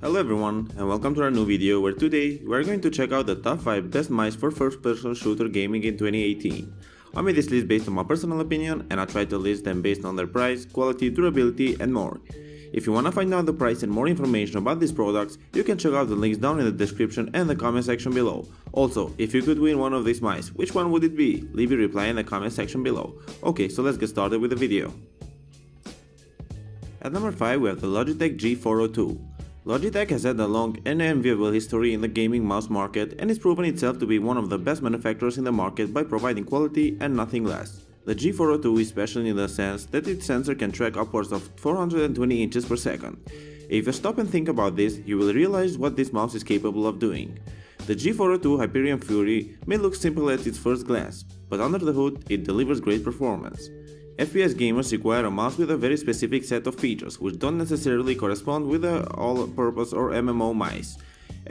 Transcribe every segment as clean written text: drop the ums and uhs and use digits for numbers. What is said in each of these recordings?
Hello everyone and welcome to our new video where today we are going to check out the top 5 best mice for first-person shooter gaming in 2018. I made this list based on my personal opinion and I tried to list them based on their price, quality, durability and more. If you wanna find out the price and more information about these products, you can check out the links down in the description and the comment section below. Also, if you could win one of these mice, which one would it be? Leave your reply in the comment section below. Okay, so let's get started with the video. At number 5 we have the Logitech G402. Logitech has had a long and enviable history in the gaming mouse market and has proven itself to be one of the best manufacturers in the market by providing quality and nothing less. The G402 is special in the sense that its sensor can track upwards of 420 inches per second. If you stop and think about this, you will realize what this mouse is capable of doing. The G402 Hyperion Fury may look simple at its first glance, but under the hood it delivers great performance. FPS gamers require a mouse with a very specific set of features, which don't necessarily correspond with the all-purpose or MMO mice.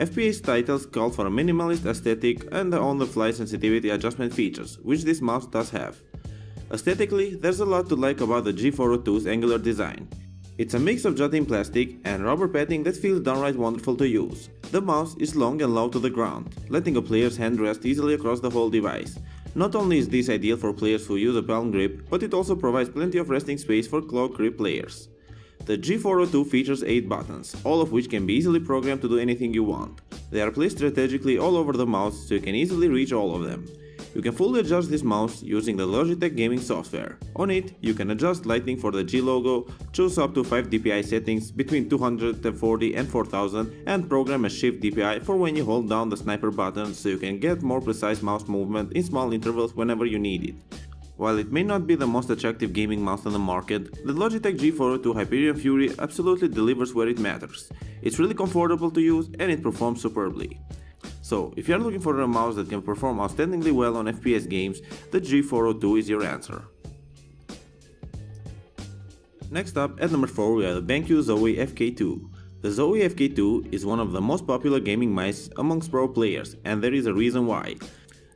FPS titles call for a minimalist aesthetic and the on-the-fly sensitivity adjustment features, which this mouse does have. Aesthetically, there's a lot to like about the G402's angular design. It's a mix of jutting plastic and rubber padding that feels downright wonderful to use. The mouse is long and low to the ground, letting a player's hand rest easily across the whole device. Not only is this ideal for players who use a palm grip, but it also provides plenty of resting space for claw grip players. The G402 features 8 buttons, all of which can be easily programmed to do anything you want. They are placed strategically all over the mouse so you can easily reach all of them. You can fully adjust this mouse using the Logitech gaming software. On it, you can adjust lighting for the G logo, choose up to 5 DPI settings between 240 and 4000 and program a shift DPI for when you hold down the sniper button so you can get more precise mouse movement in small intervals whenever you need it. While it may not be the most attractive gaming mouse on the market, the Logitech G402 Hyperion Fury absolutely delivers where it matters. It's really comfortable to use and it performs superbly. So, if you are looking for a mouse that can perform outstandingly well on FPS games, the G402 is your answer. Next up, at number 4 we have the BenQ Zowie FK2. The Zowie FK2 is one of the most popular gaming mice amongst pro players, and there is a reason why.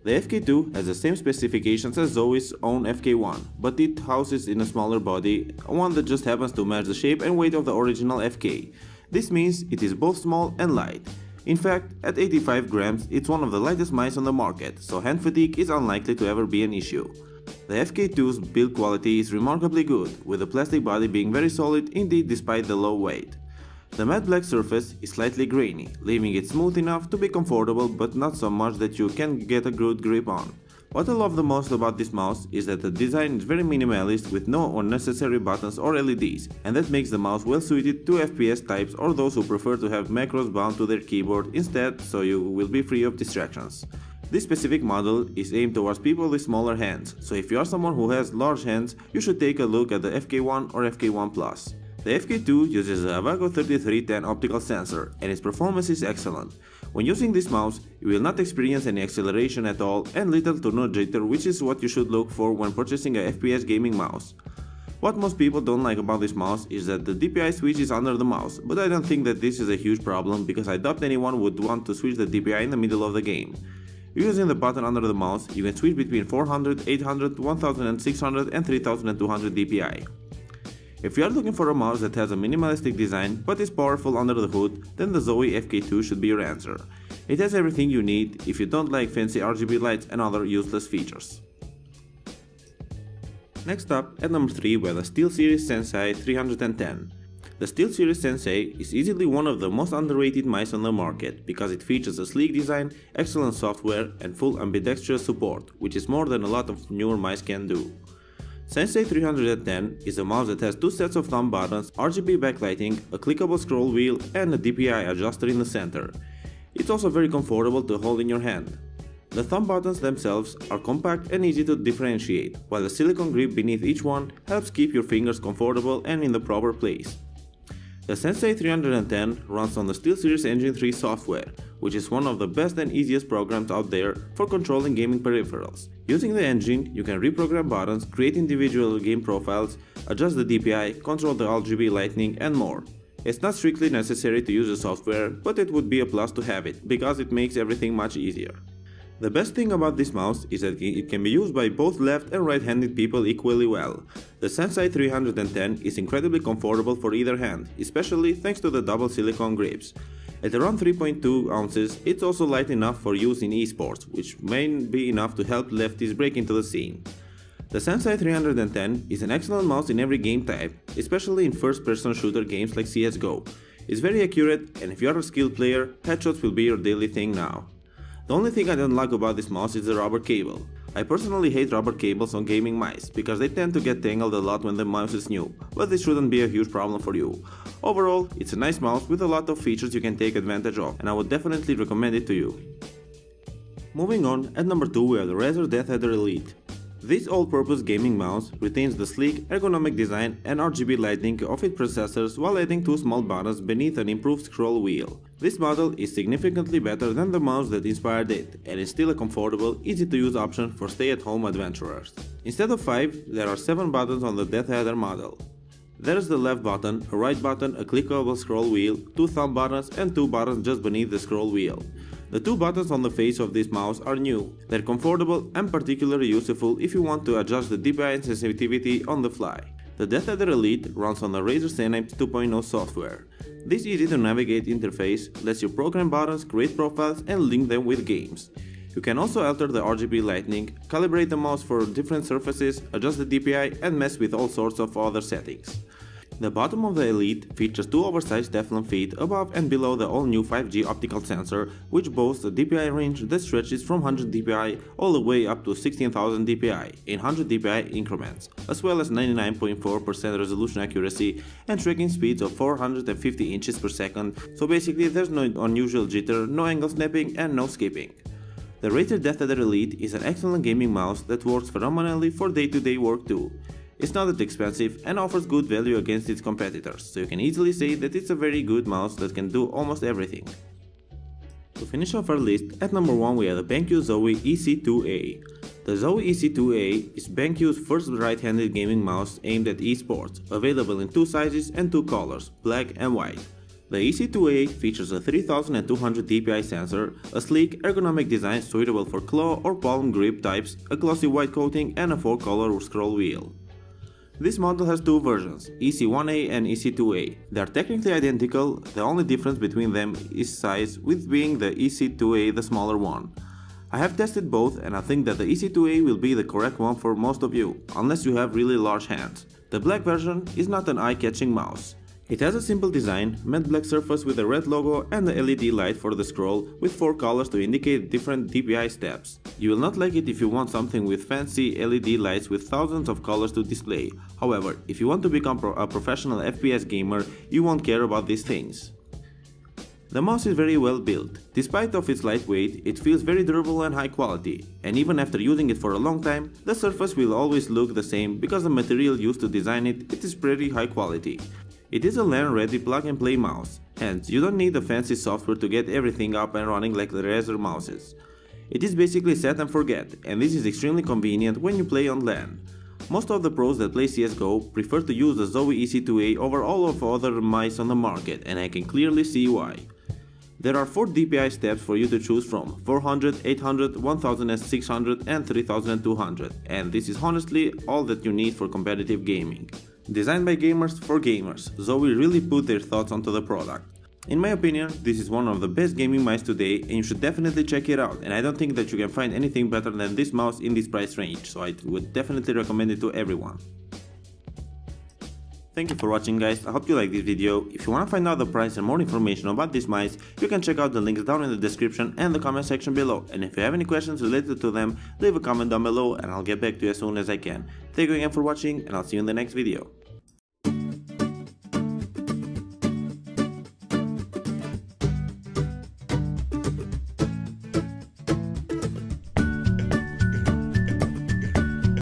The FK2 has the same specifications as Zowie's own FK1, but it houses in a smaller body, one that just happens to match the shape and weight of the original FK. This means it is both small and light. In fact, at 85 grams, it's one of the lightest mice on the market, so hand fatigue is unlikely to ever be an issue. The FK2's build quality is remarkably good, with the plastic body being very solid indeed despite the low weight. The matte black surface is slightly grainy, leaving it smooth enough to be comfortable but not so much that you can get a good grip on. What I love the most about this mouse is that the design is very minimalist with no unnecessary buttons or LEDs, and that makes the mouse well suited to FPS types or those who prefer to have macros bound to their keyboard instead, so you will be free of distractions. This specific model is aimed towards people with smaller hands, so if you are someone who has large hands, you should take a look at the FK1 or FK1 Plus. The FK2 uses a Avago 3310 optical sensor and its performance is excellent. When using this mouse, you will not experience any acceleration at all and little to no jitter, which is what you should look for when purchasing a FPS gaming mouse. What most people don't like about this mouse is that the DPI switch is under the mouse, but I don't think that this is a huge problem because I doubt anyone would want to switch the DPI in the middle of the game. Using the button under the mouse, you can switch between 400, 800, 1600 and 3200 DPI. If you are looking for a mouse that has a minimalistic design but is powerful under the hood, then the Zowie FK2 should be your answer. It has everything you need if you don't like fancy RGB lights and other useless features. Next up, at number 3 we have the SteelSeries Sensei 310. The SteelSeries Sensei is easily one of the most underrated mice on the market because it features a sleek design, excellent software and full ambidextrous support, which is more than a lot of newer mice can do. Sensei 310 is a mouse that has 2 sets of thumb buttons, RGB backlighting, a clickable scroll wheel and a DPI adjuster in the center. It's also very comfortable to hold in your hand. The thumb buttons themselves are compact and easy to differentiate, while the silicone grip beneath each one helps keep your fingers comfortable and in the proper place. The Sensei 310 runs on the SteelSeries Engine 3 software, which is one of the best and easiest programs out there for controlling gaming peripherals. Using the engine, you can reprogram buttons, create individual game profiles, adjust the DPI, control the RGB lighting and more. It's not strictly necessary to use the software, but it would be a plus to have it, because it makes everything much easier. The best thing about this mouse is that it can be used by both left and right-handed people equally well. The Sensei 310 is incredibly comfortable for either hand, especially thanks to the double silicone grips. At around 3.2 ounces, it's also light enough for use in esports, which may be enough to help lefties break into the scene. The Sensei 310 is an excellent mouse in every game type, especially in first-person shooter games like CSGO. It's very accurate, and if you're a skilled player, headshots will be your daily thing now. The only thing I don't like about this mouse is the rubber cable. I personally hate rubber cables on gaming mice, because they tend to get tangled a lot when the mouse is new, but this shouldn't be a huge problem for you. Overall, it's a nice mouse with a lot of features you can take advantage of, and I would definitely recommend it to you. Moving on, at number 2 we have the RAZER DeathAdder Elite. This all-purpose gaming mouse retains the sleek, ergonomic design and RGB lighting of its predecessors while adding 2 small buttons beneath an improved scroll wheel. This model is significantly better than the mouse that inspired it, and is still a comfortable, easy-to-use option for stay-at-home adventurers. Instead of 5, there are 7 buttons on the DeathAdder model. There is the left button, a right button, a clickable scroll wheel, 2 thumb buttons and 2 buttons just beneath the scroll wheel. The 2 buttons on the face of this mouse are new. They're comfortable and particularly useful if you want to adjust the DPI and sensitivity on the fly. The DeathAdder Elite runs on the RAZER Synapse 2.0 software. This easy-to-navigate interface lets you program buttons, create profiles and link them with games. You can also alter the RGB lighting, calibrate the mouse for different surfaces, adjust the DPI and mess with all sorts of other settings. The bottom of the Elite features 2 oversized Teflon feet above and below the all-new 5G optical sensor, which boasts a DPI range that stretches from 100 dpi all the way up to 16,000 dpi in 100 dpi increments, as well as 99.4% resolution accuracy and tracking speeds of 450 inches per second, so basically there's no unusual jitter, no angle snapping and no skipping. The RAZER DeathAdder Elite is an excellent gaming mouse that works phenomenally for day-to-day work too. It's not that expensive and offers good value against its competitors, so you can easily say that it's a very good mouse that can do almost everything. To finish off our list, at number 1 we have the BenQ Zowie EC2A. The Zowie EC2A is BenQ's first right-handed gaming mouse aimed at esports, available in 2 sizes and 2 colors, black and white. The EC2A features a 3200 dpi sensor, a sleek, ergonomic design suitable for claw or palm grip types, a glossy white coating and a 4-color scroll wheel. This model has 2 versions, EC1A and EC2A. They are technically identical, the only difference between them is size, with being the EC2A the smaller one. I have tested both and I think that the EC2A will be the correct one for most of you, unless you have really large hands. The black version is not an eye-catching mouse. It has a simple design, matte black surface with a red logo and the LED light for the scroll with 4 colors to indicate different DPI steps. You will not like it if you want something with fancy LED lights with thousands of colors to display. However, if you want to become a professional FPS gamer, you won't care about these things. The mouse is very well built. Despite of its lightweight, it feels very durable and high quality, and even after using it for a long time, the surface will always look the same because the material used to design it is pretty high quality. It is a LAN-ready plug-and-play mouse, hence you don't need a fancy software to get everything up and running like the RAZER mouses. It is basically set and forget, and this is extremely convenient when you play on LAN. Most of the pros that play CSGO prefer to use the Zowie EC2A over all of other mice on the market, and I can clearly see why. There are 4 DPI steps for you to choose from, 400, 800, 1600 and 3200, and this is honestly all that you need for competitive gaming. Designed by gamers for gamers, Zowie really put their thoughts onto the product. In my opinion, this is one of the best gaming mice today and you should definitely check it out, and I don't think that you can find anything better than this mouse in this price range, so I would definitely recommend it to everyone. Thank you for watching guys, I hope you liked this video. If you want to find out the price and more information about this mice, you can check out the links down in the description and the comment section below, and if you have any questions related to them, leave a comment down below and I'll get back to you as soon as I can. Thank you again for watching and I'll see you in the next video.